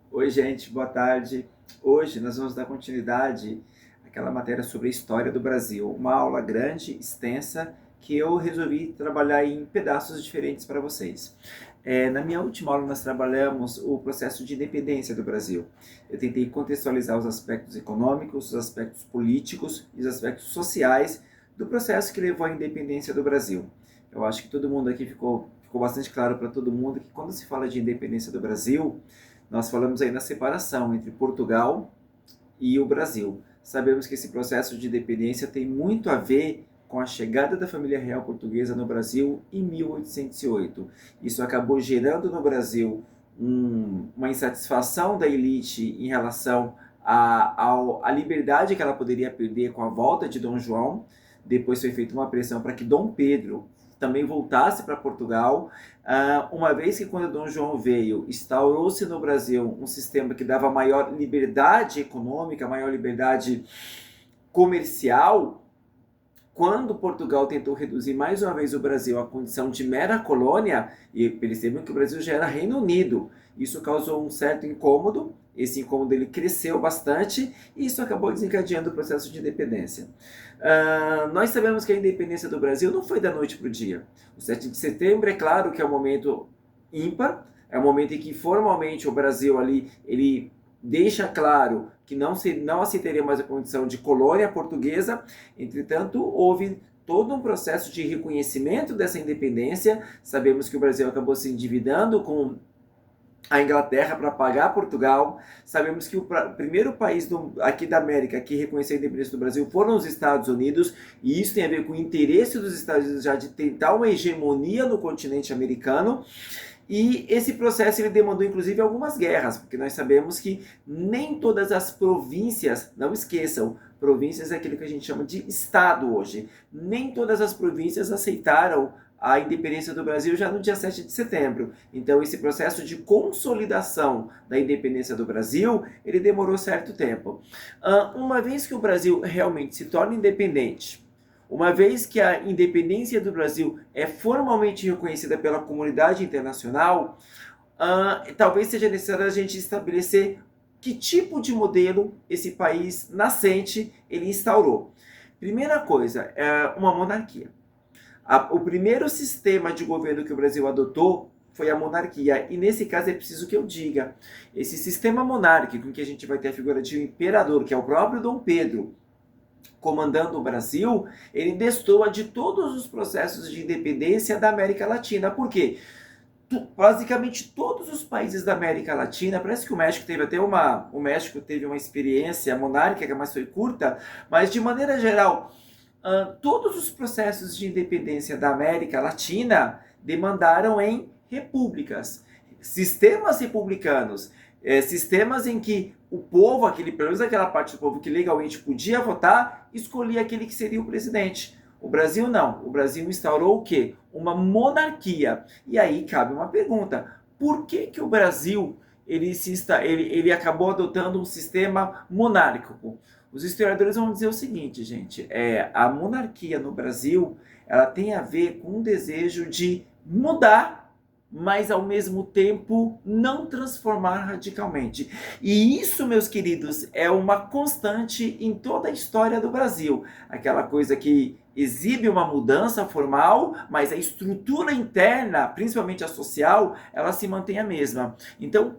Oi, gente, boa tarde. Hoje nós vamos dar continuidade àquela matéria sobre a história do Brasil. Uma aula grande, extensa, que eu resolvi trabalhar em pedaços diferentes para vocês. Na minha última aula nós trabalhamos o processo de independência do Brasil. Eu tentei contextualizar os aspectos econômicos, os aspectos políticos e os aspectos sociais do processo que levou à independência do Brasil. Eu acho que todo mundo aqui ficou bastante claro para todo mundo que quando se fala de independência do Brasil, nós falamos aí na separação entre Portugal e o Brasil. Sabemos que esse processo de independência tem muito a ver com a chegada da família real portuguesa no Brasil em 1808. Isso acabou gerando no Brasil uma insatisfação da elite em relação à liberdade que ela poderia perder com a volta de Dom João. Depois foi feita uma pressão para que Dom Pedro também voltasse para Portugal, uma vez que quando Dom João veio, instaurou-se no Brasil um sistema que dava maior liberdade econômica, maior liberdade comercial. Quando Portugal tentou reduzir mais uma vez o Brasil à condição de mera colônia, e percebam que o Brasil já era Reino Unido, isso causou um certo incômodo, esse incômodo ele cresceu bastante e isso acabou desencadeando o processo de independência. Nós sabemos que a independência do Brasil não foi da noite para o dia. O 7 de setembro é claro que é um momento ímpar, é um momento em que formalmente o Brasil ali, ele deixa claro que não aceitaria mais a condição de colônia portuguesa. Entretanto, houve todo um processo de reconhecimento dessa independência. Sabemos que o Brasil acabou se endividando com a Inglaterra para pagar Portugal. Sabemos que o primeiro país aqui da América que reconheceu a independência do Brasil foram os Estados Unidos, e isso tem a ver com o interesse dos Estados Unidos já de tentar uma hegemonia no continente americano. E esse processo ele demandou inclusive algumas guerras, porque nós sabemos que nem todas as províncias, não esqueçam, províncias é aquilo que a gente chama de Estado hoje, nem todas as províncias aceitaram a independência do Brasil já no dia 7 de setembro. Então esse processo de consolidação da independência do Brasil, ele demorou certo tempo. Uma vez que o Brasil realmente se torna independente, uma vez que a independência do Brasil é formalmente reconhecida pela comunidade internacional, talvez seja necessário a gente estabelecer que tipo de modelo esse país nascente ele instaurou. Primeira coisa, é uma monarquia. O primeiro sistema de governo que o Brasil adotou foi a monarquia, e nesse caso é preciso que eu diga, esse sistema monárquico em que a gente vai ter a figura de um imperador, que é o próprio Dom Pedro, comandando o Brasil, ele destoa de todos os processos de independência da América Latina. Por quê? Basicamente todos os países da América Latina, parece que o México teve uma experiência monárquica, mas foi curta, mas de maneira geral, todos os processos de independência da América Latina demandaram em repúblicas, sistemas republicanos, sistemas em que o povo, pelo menos aquela parte do povo que legalmente podia votar, escolhia aquele que seria o presidente. O Brasil não. O Brasil instaurou o quê? Uma monarquia. E aí cabe uma pergunta. Por que o Brasil ele acabou adotando um sistema monárquico? Os historiadores vão dizer o seguinte, gente. A monarquia no Brasil ela tem a ver com um desejo de mudar, mas ao mesmo tempo não transformar radicalmente. E isso, meus queridos, é uma constante em toda a história do Brasil. Aquela coisa que exibe uma mudança formal, mas a estrutura interna, principalmente a social, ela se mantém a mesma. Então,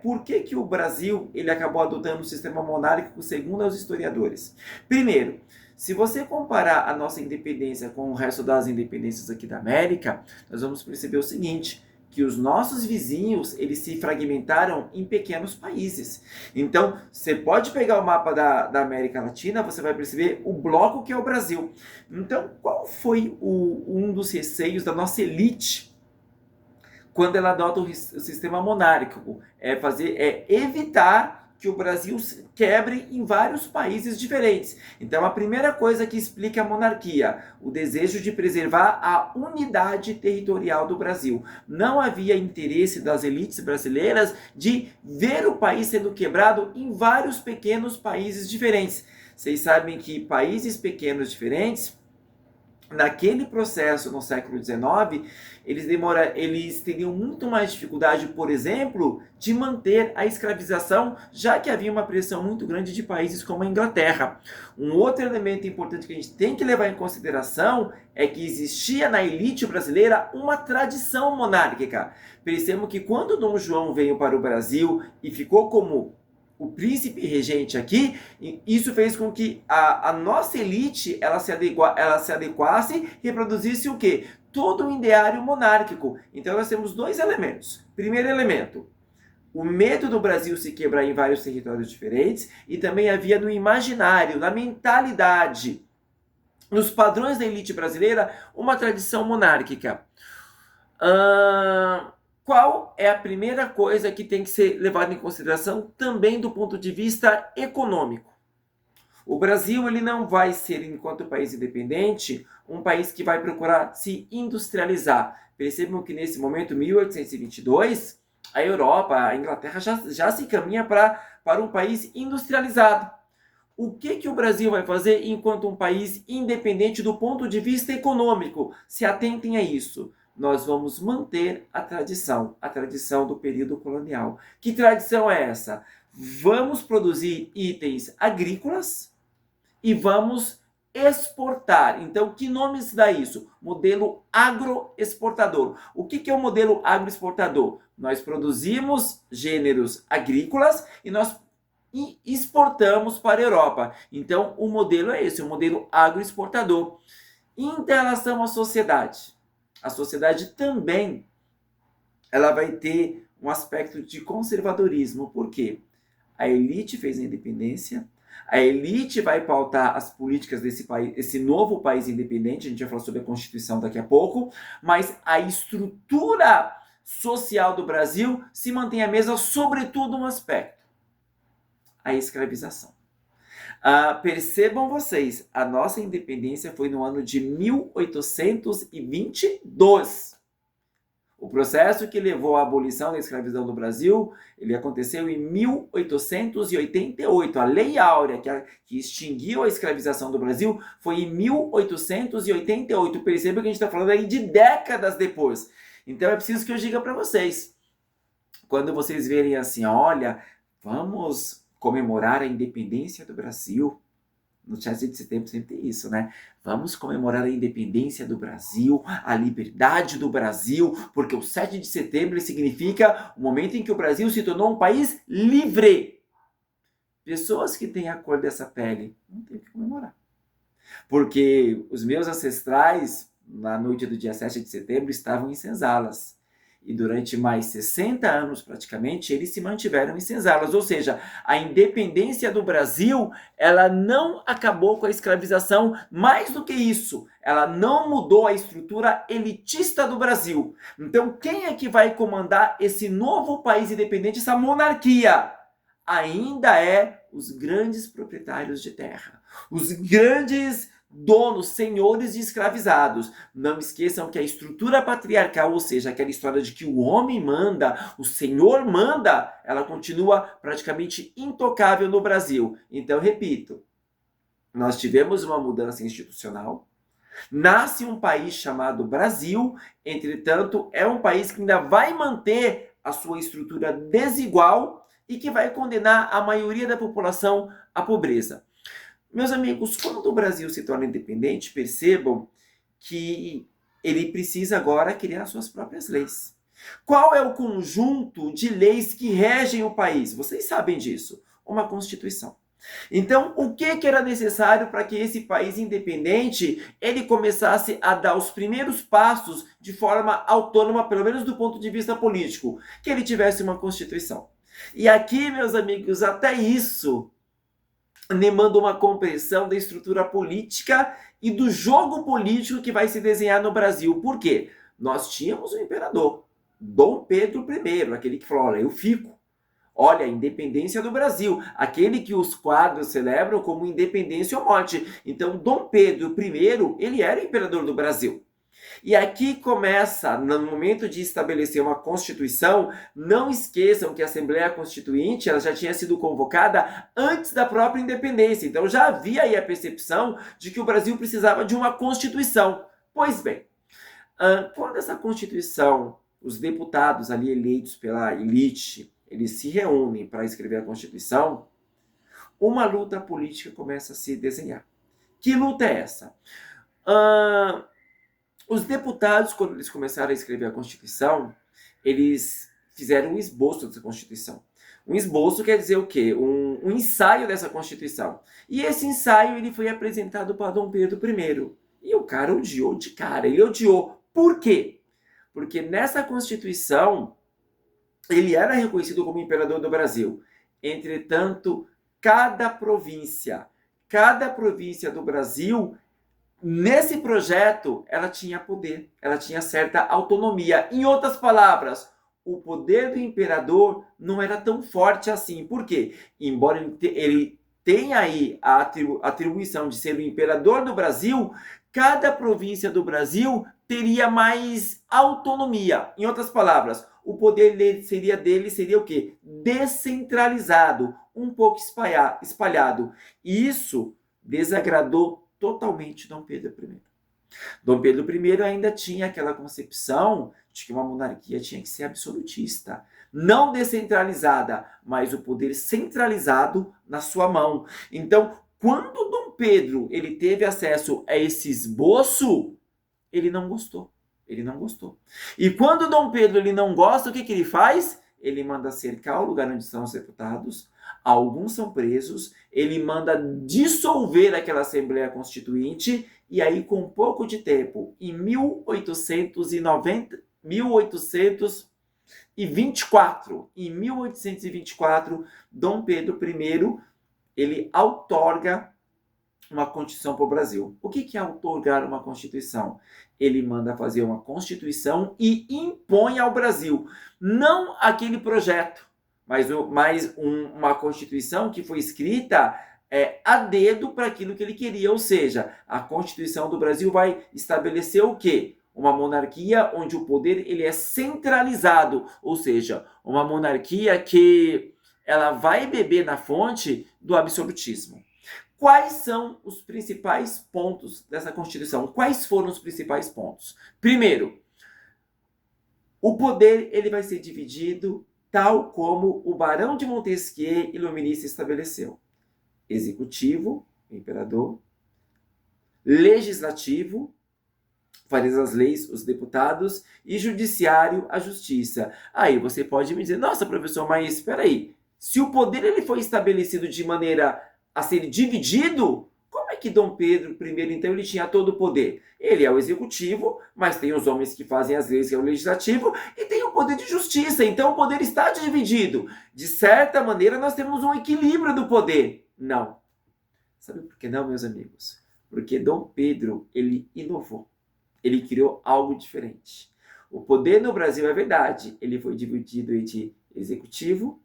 por que o Brasil ele acabou adotando um sistema monárquico segundo os historiadores? Primeiro, se você comparar a nossa independência com o resto das independências aqui da América, nós vamos perceber o seguinte, que os nossos vizinhos, eles se fragmentaram em pequenos países. Então, você pode pegar o mapa da América Latina, você vai perceber o bloco que é o Brasil. Então, qual foi um dos receios da nossa elite quando ela adota o sistema monárquico? É evitar que o Brasil quebre em vários países diferentes. Então, a primeira coisa que explica a monarquia, o desejo de preservar a unidade territorial do Brasil. Não havia interesse das elites brasileiras de ver o país sendo quebrado em vários pequenos países diferentes. Vocês sabem que países pequenos diferentes naquele processo no século XIX, eles teriam muito mais dificuldade, por exemplo, de manter a escravização, já que havia uma pressão muito grande de países como a Inglaterra. Um outro elemento importante que a gente tem que levar em consideração é que existia na elite brasileira uma tradição monárquica. Percebam que quando Dom João veio para o Brasil e ficou como o príncipe regente aqui, isso fez com que a nossa elite ela se adequasse e reproduzisse o quê? Todo o ideário monárquico. Então nós temos dois elementos. Primeiro elemento, o medo do Brasil se quebrar em vários territórios diferentes, e também havia no imaginário, na mentalidade, nos padrões da elite brasileira, uma tradição monárquica. Qual é a primeira coisa que tem que ser levada em consideração também do ponto de vista econômico? O Brasil ele não vai ser, enquanto país independente, um país que vai procurar se industrializar. Percebam que nesse momento, 1822, a Europa, a Inglaterra já se caminha para um país industrializado. O que o Brasil vai fazer enquanto um país independente do ponto de vista econômico? Se atentem a isso. Nós vamos manter a tradição do período colonial. Que tradição é essa? Vamos produzir itens agrícolas e vamos exportar. Então, que nome se dá isso? Modelo agroexportador. O que é o modelo agroexportador? Nós produzimos gêneros agrícolas e nós exportamos para a Europa. Então, o modelo é esse, o modelo agroexportador. Em relação à sociedade, a sociedade também ela vai ter um aspecto de conservadorismo. Por quê? A elite fez a independência, a elite vai pautar as políticas desse país, esse novo país independente, a gente vai falar sobre a Constituição daqui a pouco, mas a estrutura social do Brasil se mantém a mesma, sobretudo um aspecto, a escravização. Percebam vocês, a nossa independência foi no ano de 1822. O processo que levou à abolição da escravidão no Brasil, ele aconteceu em 1888. A Lei Áurea, que extinguiu a escravização do Brasil, foi em 1888. Percebam que a gente está falando aí de décadas depois. Então é preciso que eu diga para vocês, quando vocês verem assim, olha, vamos comemorar a independência do Brasil. No 7 de setembro sempre tem isso, né? Vamos comemorar a independência do Brasil, a liberdade do Brasil, porque o 7 de setembro significa o momento em que o Brasil se tornou um país livre. Pessoas que têm a cor dessa pele não tem que comemorar. Porque os meus ancestrais, na noite do dia 7 de setembro, estavam em senzalas. E durante mais 60 anos, praticamente, eles se mantiveram em senzalas. Ou seja, a independência do Brasil, ela não acabou com a escravização. Mais do que isso, ela não mudou a estrutura elitista do Brasil. Então, quem é que vai comandar esse novo país independente, essa monarquia? Ainda é os grandes proprietários de terra, os grandes donos, senhores de escravizados. Não esqueçam que a estrutura patriarcal, ou seja, aquela história de que o homem manda, o senhor manda, ela continua praticamente intocável no Brasil. Então, repito, nós tivemos uma mudança institucional, nasce um país chamado Brasil, entretanto, é um país que ainda vai manter a sua estrutura desigual e que vai condenar a maioria da população à pobreza. Meus amigos, quando o Brasil se torna independente, percebam que ele precisa agora criar suas próprias leis. Qual é o conjunto de leis que regem o país? Vocês sabem disso. Uma Constituição. Então, o que era necessário para que esse país independente ele começasse a dar os primeiros passos de forma autônoma, pelo menos do ponto de vista político? Que ele tivesse uma Constituição. E aqui, meus amigos, até isso demanda uma compreensão da estrutura política e do jogo político que vai se desenhar no Brasil. Por quê? Nós tínhamos um imperador, Dom Pedro I, aquele que falou, olha, eu fico. Olha, a independência do Brasil, aquele que os quadros celebram como independência ou morte. Então, Dom Pedro I, ele era o imperador do Brasil. E aqui começa, no momento de estabelecer uma Constituição, não esqueçam que a Assembleia Constituinte ela já tinha sido convocada antes da própria independência. Então já havia aí a percepção de que o Brasil precisava de uma Constituição. Pois bem, quando essa Constituição, os deputados ali eleitos pela elite, eles se reúnem para escrever a Constituição, uma luta política começa a se desenhar. Que luta é essa? Os deputados, quando eles começaram a escrever a Constituição, eles fizeram um esboço dessa Constituição. Um esboço quer dizer o quê? Um ensaio dessa Constituição. E esse ensaio ele foi apresentado para Dom Pedro I. E o cara odiou de cara. Ele odiou. Por quê? Porque nessa Constituição, ele era reconhecido como imperador do Brasil. Entretanto, cada província do Brasil, nesse projeto, ela tinha poder, ela tinha certa autonomia. Em outras palavras, o poder do imperador não era tão forte assim. Por quê? Embora ele tenha aí a atribuição de ser o imperador do Brasil, cada província do Brasil teria mais autonomia. Em outras palavras, o poder dele seria o quê? Descentralizado, um pouco espalhado. E isso desagradou totalmente Dom Pedro I. Dom Pedro I ainda tinha aquela concepção de que uma monarquia tinha que ser absolutista, não descentralizada, mas o poder centralizado na sua mão. Então, quando Dom Pedro ele teve acesso a esse esboço, ele não gostou. Ele não gostou. E quando Dom Pedro ele não gosta, o que ele faz? Ele manda cercar o lugar onde estão os deputados, alguns são presos, ele manda dissolver aquela Assembleia Constituinte, e aí com um pouco de tempo, em 1824, Dom Pedro I, ele outorga uma Constituição para o Brasil. O que é outorgar uma Constituição? Ele manda fazer uma Constituição e impõe ao Brasil, não aquele projeto, mas uma Constituição que foi escrita a dedo para aquilo que ele queria, ou seja, a Constituição do Brasil vai estabelecer o quê? Uma monarquia onde o poder ele é centralizado, ou seja, uma monarquia que ela vai beber na fonte do absolutismo. Quais são os principais pontos dessa Constituição? Quais foram os principais pontos? Primeiro, o poder ele vai ser dividido tal como o Barão de Montesquieu Iluminista estabeleceu. Executivo, o imperador. Legislativo, faz as leis, os deputados. E judiciário, a justiça. Aí você pode me dizer, nossa, professor, mas espera aí. Se o poder ele foi estabelecido de maneira a ser dividido, como é que Dom Pedro I, então, ele tinha todo o poder? Ele é o executivo, mas tem os homens que fazem as leis, que é o legislativo, e tem o poder de justiça, então o poder está dividido. De certa maneira, nós temos um equilíbrio do poder. Não. Sabe por que não, meus amigos? Porque Dom Pedro, ele inovou. Ele criou algo diferente. O poder no Brasil é verdade, ele foi dividido entre executivo,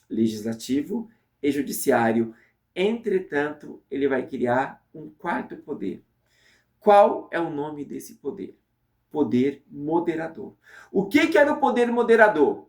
legislativo e judiciário. Entretanto, ele vai criar um quarto poder. Qual é o nome desse poder? Poder moderador. O que era o poder moderador?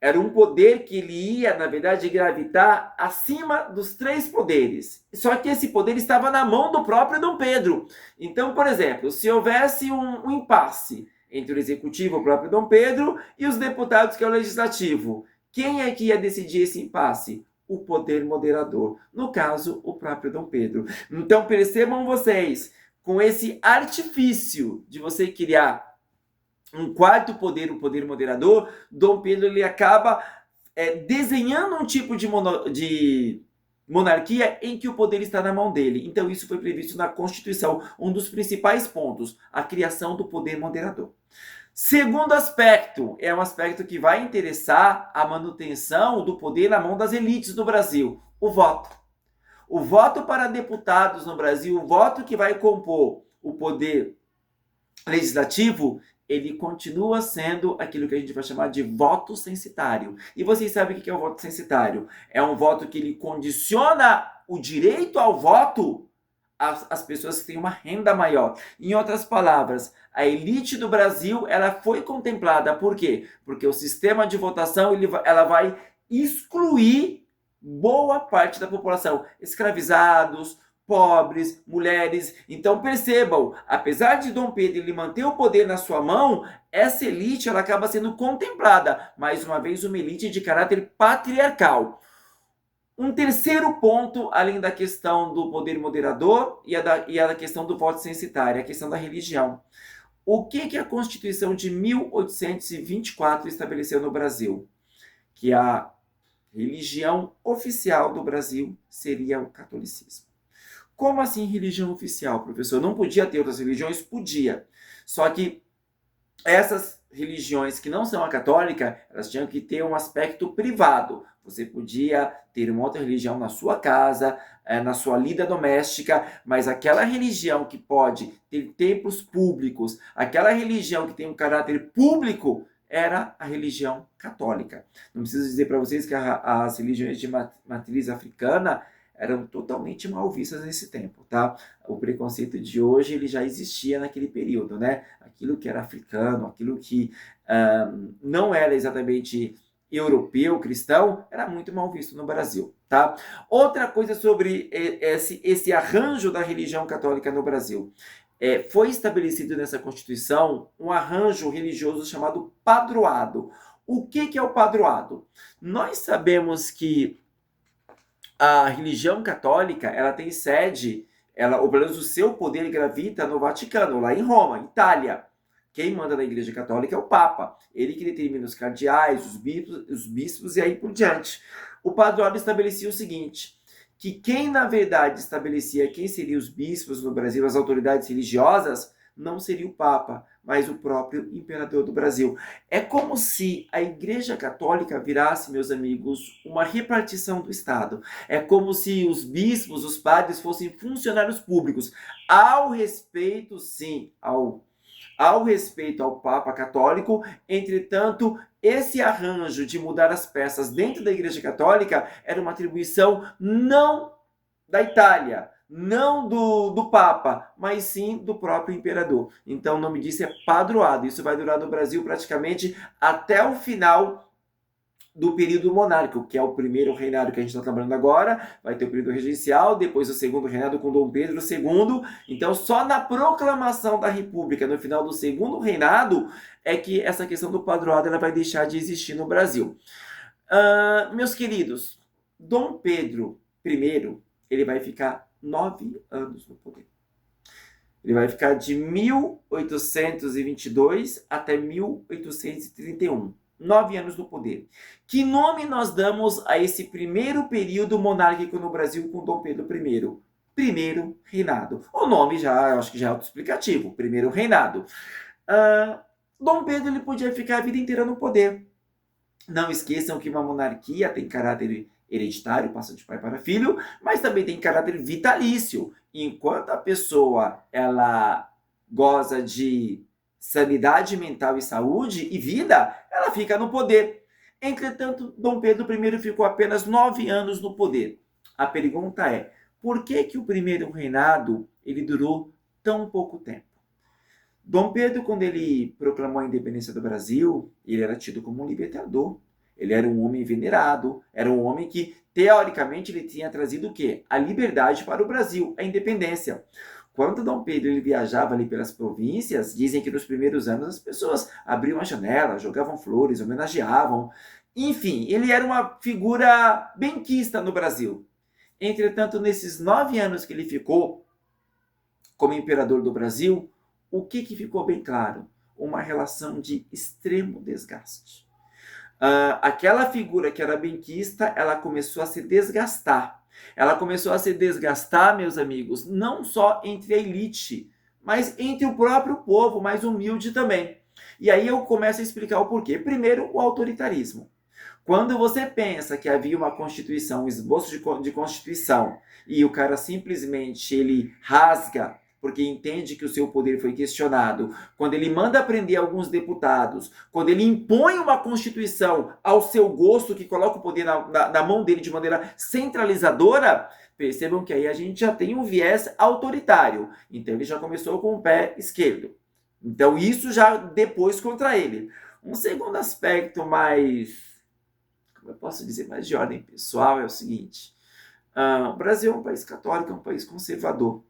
Era um poder que ele ia, na verdade, gravitar acima dos três poderes. Só que esse poder estava na mão do próprio Dom Pedro. Então, por exemplo, se houvesse um impasse entre o executivo, o próprio Dom Pedro, e os deputados, que é o legislativo, quem é que ia decidir esse impasse? O poder moderador, no caso, o próprio Dom Pedro. Então, percebam vocês, com esse artifício de você criar um quarto poder, o poder moderador, Dom Pedro ele acaba desenhando um tipo de monarquia em que o poder está na mão dele. Então, isso foi previsto na Constituição, um dos principais pontos, a criação do poder moderador. Segundo aspecto, é um aspecto que vai interessar a manutenção do poder na mão das elites do Brasil, o voto. O voto para deputados no Brasil, o voto que vai compor o poder legislativo, ele continua sendo aquilo que a gente vai chamar de voto censitário. E vocês sabem o que é o voto censitário? É um voto que ele condiciona o direito ao voto as pessoas que têm uma renda maior. Em outras palavras, a elite do Brasil, ela foi contemplada. Por quê? Porque o sistema de votação ela vai excluir boa parte da população. Escravizados, pobres, mulheres. Então percebam, apesar de Dom Pedro ele manter o poder na sua mão, essa elite ela acaba sendo contemplada. Mais uma vez, uma elite de caráter patriarcal. Um terceiro ponto, além da questão do poder moderador e a questão do voto censitário, a questão da religião. O que a Constituição de 1824 estabeleceu no Brasil? Que a religião oficial do Brasil seria o catolicismo. Como assim religião oficial, professor? Não podia ter outras religiões? Podia. Só que essas religiões que não são a católica, elas tinham que ter um aspecto privado. Você podia ter uma outra religião na sua casa, na sua lida doméstica, mas aquela religião que pode ter templos públicos, aquela religião que tem um caráter público, era a religião católica. Não preciso dizer para vocês que as religiões de matriz africana eram totalmente mal vistas nesse tempo, tá? O preconceito de hoje, ele já existia naquele período, né? Aquilo que era africano, aquilo que não era exatamente europeu, cristão, era muito mal visto no Brasil, tá? Outra coisa sobre esse arranjo da religião católica no Brasil. Foi estabelecido nessa Constituição um arranjo religioso chamado padroado. O que é o padroado? Nós sabemos que a religião católica, ela tem sede, ou pelo menos o seu poder gravita no Vaticano, lá em Roma, Itália. Quem manda na Igreja Católica é o Papa. Ele que determina os cardeais, os bispos e aí por diante. O padroado estabelecia o seguinte, que quem na verdade estabelecia quem seriam os bispos no Brasil, as autoridades religiosas, não seria o Papa, mas o próprio imperador do Brasil. É como se a Igreja Católica virasse, meus amigos, uma repartição do Estado. É como se os bispos, os padres fossem funcionários públicos. Ao respeito, sim, ao respeito ao Papa Católico, entretanto, esse arranjo de mudar as peças dentro da Igreja Católica era uma atribuição não da Itália, não do Papa, mas sim do próprio imperador. Então o nome disso é padroado. Isso vai durar no Brasil praticamente até o final do período monárquico, que é o primeiro reinado que a gente está trabalhando agora, vai ter o período regencial, depois o segundo reinado com Dom Pedro II. Então, só na proclamação da República, no final do segundo reinado, é que essa questão do padroado ela vai deixar de existir no Brasil. Meus queridos, Dom Pedro I, ele vai ficar 9 anos no poder. Ele vai ficar de 1822 até 1831. 9 anos no poder. Que nome nós damos a esse primeiro período monárquico no Brasil com Dom Pedro I? Primeiro reinado. O nome já, acho que já é autoexplicativo. Primeiro reinado. Dom Pedro ele podia ficar a vida inteira no poder. Não esqueçam que uma monarquia tem caráter hereditário, passa de pai para filho, mas também tem caráter vitalício. Enquanto a pessoa ela goza de sanidade mental e saúde e vida, ela fica no poder. Entretanto, Dom Pedro I ficou apenas 9 anos no poder. A pergunta é, por que o primeiro reinado ele durou tão pouco tempo? Dom Pedro, quando ele proclamou a independência do Brasil, ele era tido como um libertador. Ele era um homem venerado, era um homem que, teoricamente, ele tinha trazido o quê? A liberdade para o Brasil, a independência. Quando Dom Pedro ele viajava ali pelas províncias, dizem que nos primeiros anos as pessoas abriam a janela, jogavam flores, homenageavam. Enfim, ele era uma figura benquista no Brasil. Entretanto, nesses 9 anos que ele ficou como imperador do Brasil, o que ficou bem claro? Uma relação de extremo desgaste. Aquela figura que era benquista, ela começou a se desgastar. Ela começou a se desgastar, meus amigos, não só entre a elite, mas entre o próprio povo, mais humilde também. E aí eu começo a explicar o porquê. Primeiro, o autoritarismo. Quando você pensa que havia uma constituição, um esboço de constituição, e o cara simplesmente ele rasga, porque entende que o seu poder foi questionado, quando ele manda prender alguns deputados, quando ele impõe uma constituição ao seu gosto, que coloca o poder na mão dele de maneira centralizadora, percebam que aí a gente já tem um viés autoritário. Então ele já começou com o pé esquerdo. Então isso já depois contra ele. Um segundo aspecto mais, como eu posso dizer, mais de ordem pessoal é o seguinte. O Brasil é um país católico, é um país conservador.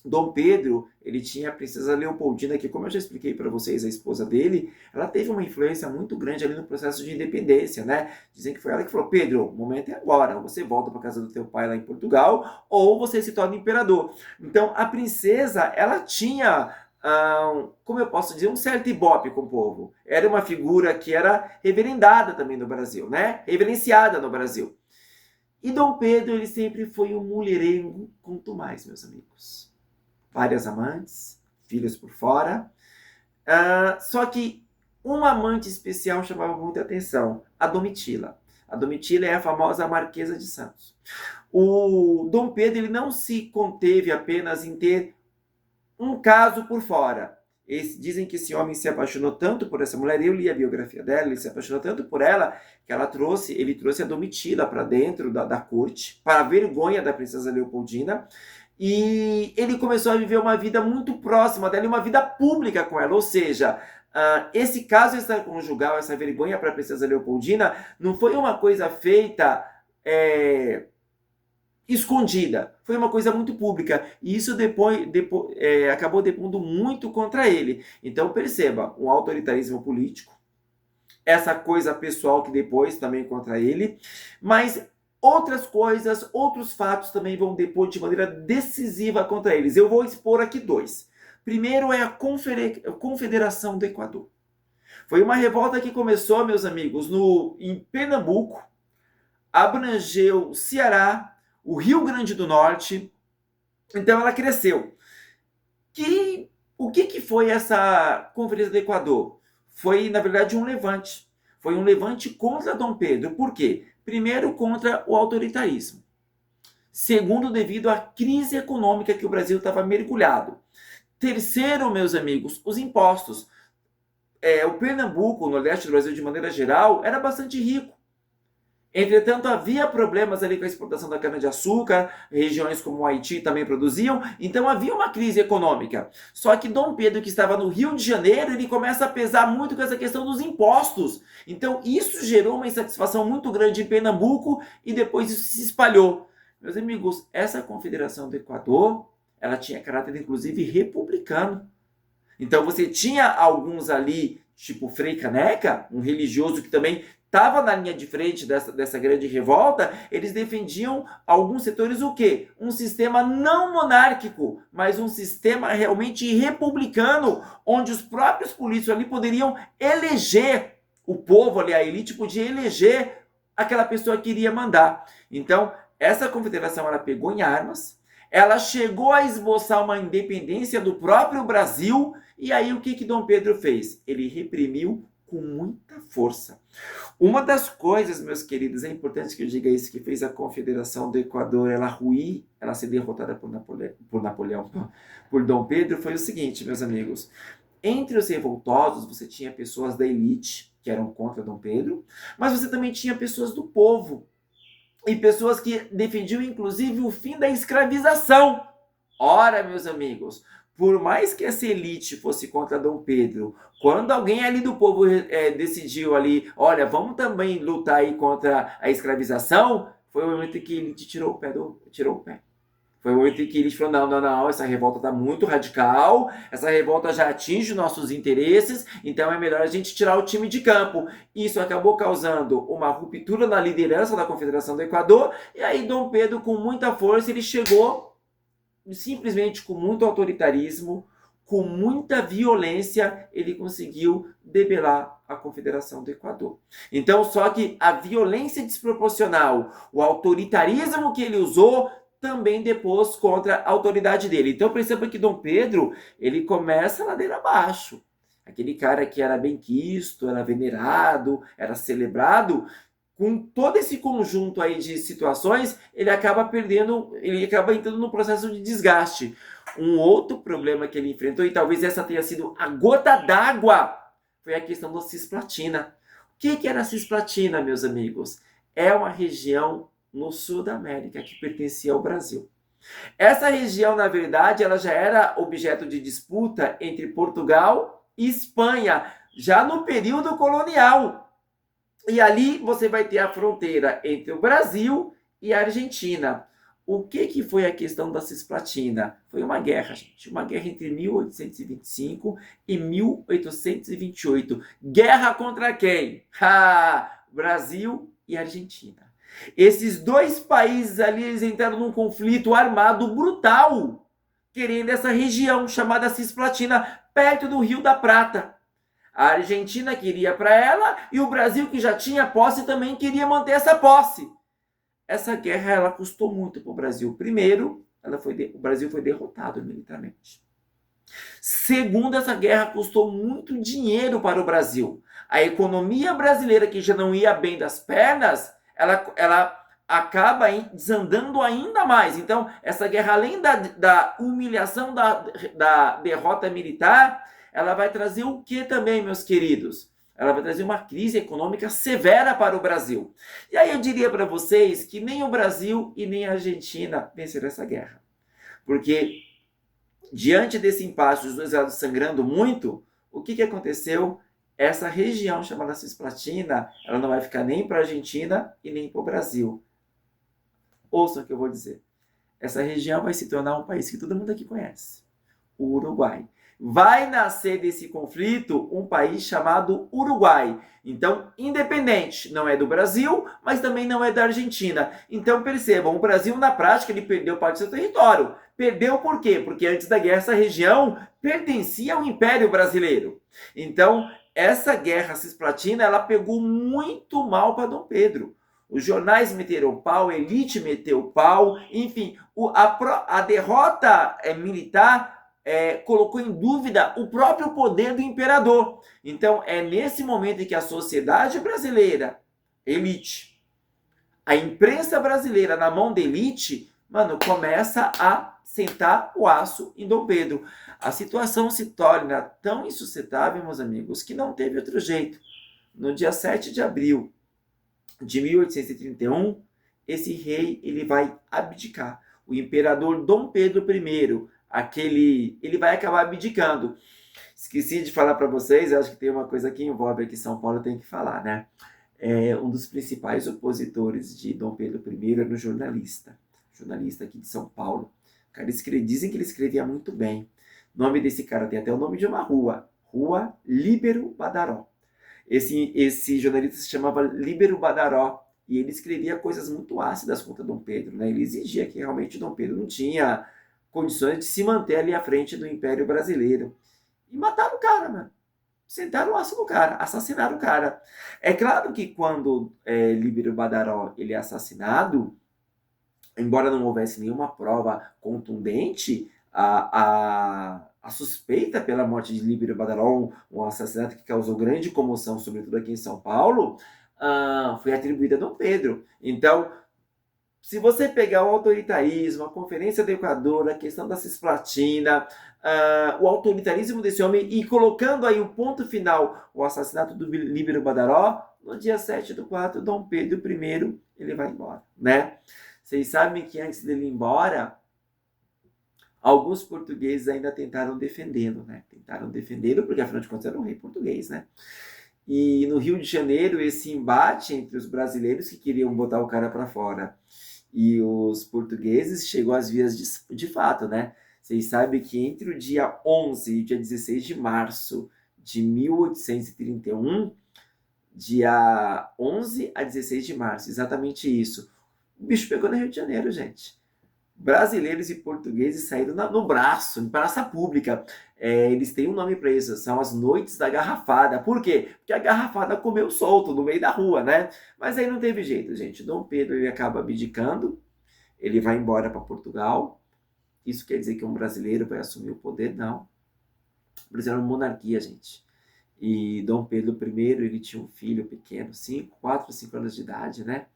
Dom Pedro, ele tinha a princesa Leopoldina, que, como eu já expliquei para vocês, a esposa dele, ela teve uma influência muito grande ali no processo de independência, né? Dizem que foi ela que falou: Pedro, o momento é agora, ou você volta para casa do teu pai lá em Portugal, ou você se torna imperador. Então, a princesa, ela tinha, como eu posso dizer, um certo ibope com o povo. Era uma figura que era reverendada também no Brasil, né? Reverenciada no Brasil. E Dom Pedro, ele sempre foi um mulherengo, quanto mais, meus amigos. Várias amantes, filhos por fora. Só que uma amante especial chamava muita atenção, a Domitila. A Domitila é a famosa Marquesa de Santos. O Dom Pedro, ele não se conteve apenas em ter um caso por fora. Dizem que esse homem se apaixonou tanto por essa mulher, eu li a biografia dela, ele se apaixonou tanto por ela, que ele trouxe a Domitila para dentro da corte, para a vergonha da princesa Leopoldina, e ele começou a viver uma vida muito próxima dela, uma vida pública com ela, ou seja, esse caso extraconjugal, essa vergonha para a princesa Leopoldina, não foi uma coisa feita escondida, foi uma coisa muito pública, e isso acabou depondo muito contra ele. Então perceba, um autoritarismo político, essa coisa pessoal que depois também contra ele, mas outras coisas, outros fatos também vão depor de maneira decisiva contra eles. Eu vou expor aqui dois. Primeiro é a Confederação do Equador. Foi uma revolta que começou, meus amigos, em Pernambuco, abrangeu Ceará, o Rio Grande do Norte, então ela cresceu. O que foi essa Conferência do Equador? Foi, na verdade, um levante. Foi um levante contra Dom Pedro. Por quê? Primeiro, contra o autoritarismo. Segundo, devido à crise econômica que o Brasil estava mergulhado. Terceiro, meus amigos, os impostos. O Pernambuco, o Nordeste do Brasil, de maneira geral, era bastante rico. Entretanto, havia problemas ali com a exportação da cana-de-açúcar, regiões como o Haiti também produziam, então havia uma crise econômica. Só que Dom Pedro, que estava no Rio de Janeiro, ele começa a pesar muito com essa questão dos impostos. Então isso gerou uma insatisfação muito grande em Pernambuco e depois isso se espalhou. Meus amigos, essa Confederação do Equador, ela tinha caráter inclusive republicano. Então você tinha alguns ali, tipo Frei Caneca, um religioso que também estava na linha de frente dessa grande revolta, eles defendiam alguns setores o quê? Um sistema não monárquico, mas um sistema realmente republicano, onde os próprios políticos ali poderiam eleger o povo ali, a elite podia eleger aquela pessoa que iria mandar. Então, essa confederação, ela pegou em armas, ela chegou a esboçar uma independência do próprio Brasil, e aí o que Dom Pedro fez? Ele reprimiu com muita força. Uma das coisas, meus queridos, é importante que eu diga isso, que fez a Confederação do Equador ela ruir, ela ser derrotada por Dom Pedro, foi o seguinte, meus amigos. Entre os revoltosos, você tinha pessoas da elite, que eram contra Dom Pedro, mas você também tinha pessoas do povo, e pessoas que defendiam, inclusive, o fim da escravização. Ora, meus amigos, por mais que essa elite fosse contra Dom Pedro, quando alguém ali do povo decidiu ali, olha, vamos também lutar aí contra a escravização, foi o momento em que a elite tirou o pé. Foi o momento em que a elite falou, não, essa revolta está muito radical, essa revolta já atinge nossos interesses, então é melhor a gente tirar o time de campo. Isso acabou causando uma ruptura na liderança da Confederação do Equador, e aí Dom Pedro, com muita força, ele chegou simplesmente com muito autoritarismo, com muita violência, ele conseguiu debelar a Confederação do Equador. Então, só que a violência desproporcional, o autoritarismo que ele usou, também depôs contra a autoridade dele. Então, perceba que Dom Pedro, ele começa a ladeira abaixo. Aquele cara que era benquisto, era venerado, era celebrado, com todo esse conjunto aí de situações, ele acaba entrando num processo de desgaste. Um outro problema que ele enfrentou, e talvez essa tenha sido a gota d'água, foi a questão da cisplatina. O que era a cisplatina, meus amigos? É uma região no sul da América que pertencia ao Brasil. Essa região, na verdade, ela já era objeto de disputa entre Portugal e Espanha, já no período colonial. E ali você vai ter a fronteira entre o Brasil e a Argentina. O que foi a questão da cisplatina? Foi uma guerra, gente. Uma guerra entre 1825 e 1828. Guerra contra quem? Brasil e Argentina. Esses dois países ali, eles entraram num conflito armado brutal, querendo essa região chamada Cisplatina, perto do Rio da Prata. A Argentina queria para ela e o Brasil, que já tinha posse, também queria manter essa posse. Essa guerra ela custou muito para o Brasil. Primeiro, o Brasil foi derrotado militarmente. Segundo, essa guerra custou muito dinheiro para o Brasil. A economia brasileira, que já não ia bem das pernas, ela acaba desandando ainda mais. Então, essa guerra, além da humilhação da derrota militar, ela vai trazer o que também, meus queridos? Ela vai trazer uma crise econômica severa para o Brasil. E aí eu diria para vocês que nem o Brasil e nem a Argentina venceram essa guerra. Porque, diante desse impasse, os dois lados sangrando muito, o que aconteceu? Essa região chamada Cisplatina, ela não vai ficar nem para a Argentina e nem para o Brasil. Ouçam o que eu vou dizer. Essa região vai se tornar um país que todo mundo aqui conhece. O Uruguai. Vai nascer desse conflito um país chamado Uruguai. Então, independente, não é do Brasil, mas também não é da Argentina. Então, percebam, o Brasil, na prática, ele perdeu parte do seu território. Perdeu por quê? Porque antes da guerra, essa região pertencia ao Império Brasileiro. Então, essa guerra cisplatina, ela pegou muito mal para Dom Pedro. Os jornais meteram pau, a elite meteu pau, enfim, a derrota militar colocou em dúvida o próprio poder do imperador. Então, é nesse momento em que a sociedade brasileira, elite, a imprensa brasileira na mão da elite, começa a sentar o aço em Dom Pedro. A situação se torna tão insustentável, meus amigos, que não teve outro jeito. No dia 7 de abril de 1831, esse rei ele vai abdicar. O imperador Dom Pedro I, ele vai acabar abdicando. Esqueci de falar para vocês, acho que tem uma coisa que envolve aqui São Paulo, eu tenho que falar, né? Um dos principais opositores de Dom Pedro I era um jornalista aqui de São Paulo. Dizem que ele escrevia muito bem. O nome desse cara tem até o nome de uma rua, Rua Líbero Badaró. Esse jornalista se chamava Líbero Badaró e ele escrevia coisas muito ácidas contra Dom Pedro, né? Ele exigia que realmente Dom Pedro não tinha condições de se manter ali à frente do Império Brasileiro. E mataram o cara, mano. Sentaram o aço no cara, assassinaram o cara. É claro que quando Líbero Badaró ele é assassinado, embora não houvesse nenhuma prova contundente, a suspeita pela morte de Líbero Badaró, um assassinato que causou grande comoção, sobretudo aqui em São Paulo, foi atribuída a Dom Pedro. Então, se você pegar o autoritarismo, a Conferência do Equador, a questão da Cisplatina, o autoritarismo desse homem e colocando aí o ponto final, o assassinato do Líbero Badaró, no dia 7/4, Dom Pedro I, ele vai embora, né? Vocês sabem que antes dele ir embora, alguns portugueses ainda tentaram defendê-lo, né? Tentaram defendê-lo porque, afinal de contas, era um rei português, né? E no Rio de Janeiro, esse embate entre os brasileiros que queriam botar o cara para fora e os portugueses chegou às vias de fato, né? Vocês sabem que entre o dia 11 e o dia 16 de março de 1831, dia 11 a 16 de março, exatamente isso, o bicho pegou no Rio de Janeiro, gente. Brasileiros e portugueses saíram no braço, em praça pública. Eles têm um nome para isso, são as noites da garrafada. Por quê? Porque a garrafada comeu solto no meio da rua, né? Mas aí não teve jeito, gente. Dom Pedro ele acaba abdicando, ele vai embora para Portugal. Isso quer dizer que um brasileiro vai assumir o poder? Não. O Brasil era uma monarquia, gente. E Dom Pedro I, ele tinha um filho pequeno, 4, 5 anos de idade, né?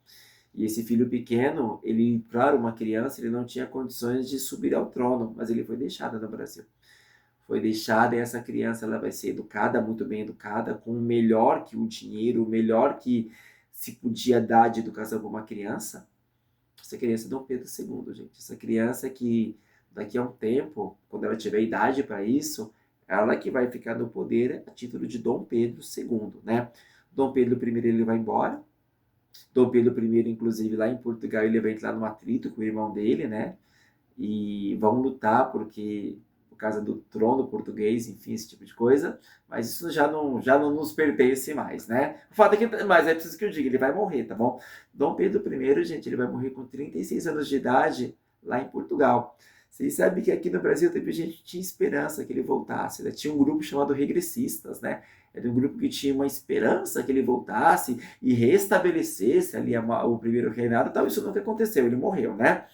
E esse filho pequeno, ele, claro, uma criança, ele não tinha condições de subir ao trono, mas ele foi deixado no Brasil. Foi deixada e essa criança ela vai ser educada, muito bem educada, com o melhor que o dinheiro, o melhor que se podia dar de educação para uma criança. Essa criança é Dom Pedro II, gente. Essa criança que daqui a um tempo, quando ela tiver idade para isso, ela que vai ficar no poder a título de Dom Pedro II, né? Dom Pedro I ele vai embora. Dom Pedro I, inclusive, lá em Portugal, ele vai entrar num atrito com o irmão dele, né? E vão lutar por causa do trono português, enfim, esse tipo de coisa. Mas isso já não nos pertence mais, né? O fato é que, mas é preciso que eu diga, ele vai morrer, tá bom? Dom Pedro I, gente, ele vai morrer com 36 anos de idade lá em Portugal. Vocês sabem que aqui no Brasil teve gente que tinha esperança que ele voltasse, né? Tinha um grupo chamado Regressistas, né? Era um grupo que tinha uma esperança que ele voltasse e restabelecesse ali o primeiro reinado, tal. Isso nunca aconteceu, ele morreu, né?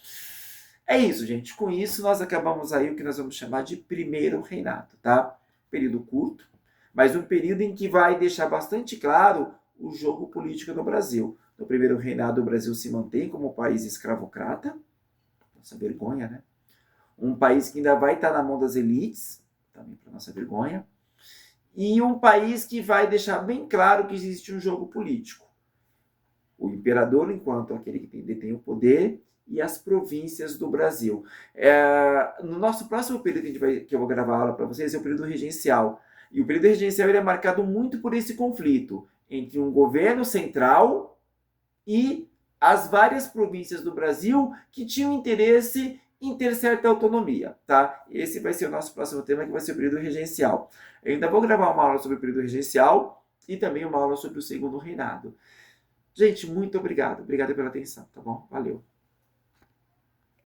É isso, gente. Com isso, nós acabamos aí o que nós vamos chamar de primeiro reinado, tá? Período curto, mas um período em que vai deixar bastante claro o jogo político no Brasil. No primeiro reinado, o Brasil se mantém como um país escravocrata, nossa vergonha, né? Um país que ainda vai estar na mão das elites, também para nossa vergonha, e um país que vai deixar bem claro que existe um jogo político. O imperador, enquanto aquele que detém o poder, e as províncias do Brasil. No nosso próximo período que eu vou gravar a aula para vocês é o período regencial. E o período regencial ele é marcado muito por esse conflito entre um governo central e as várias províncias do Brasil que tinham interesse em ter certa autonomia, tá? Esse vai ser o nosso próximo tema, que vai ser o período regencial. Eu ainda vou gravar uma aula sobre o período regencial e também uma aula sobre o segundo reinado. Gente, muito obrigado. Obrigado pela atenção, tá bom? Valeu.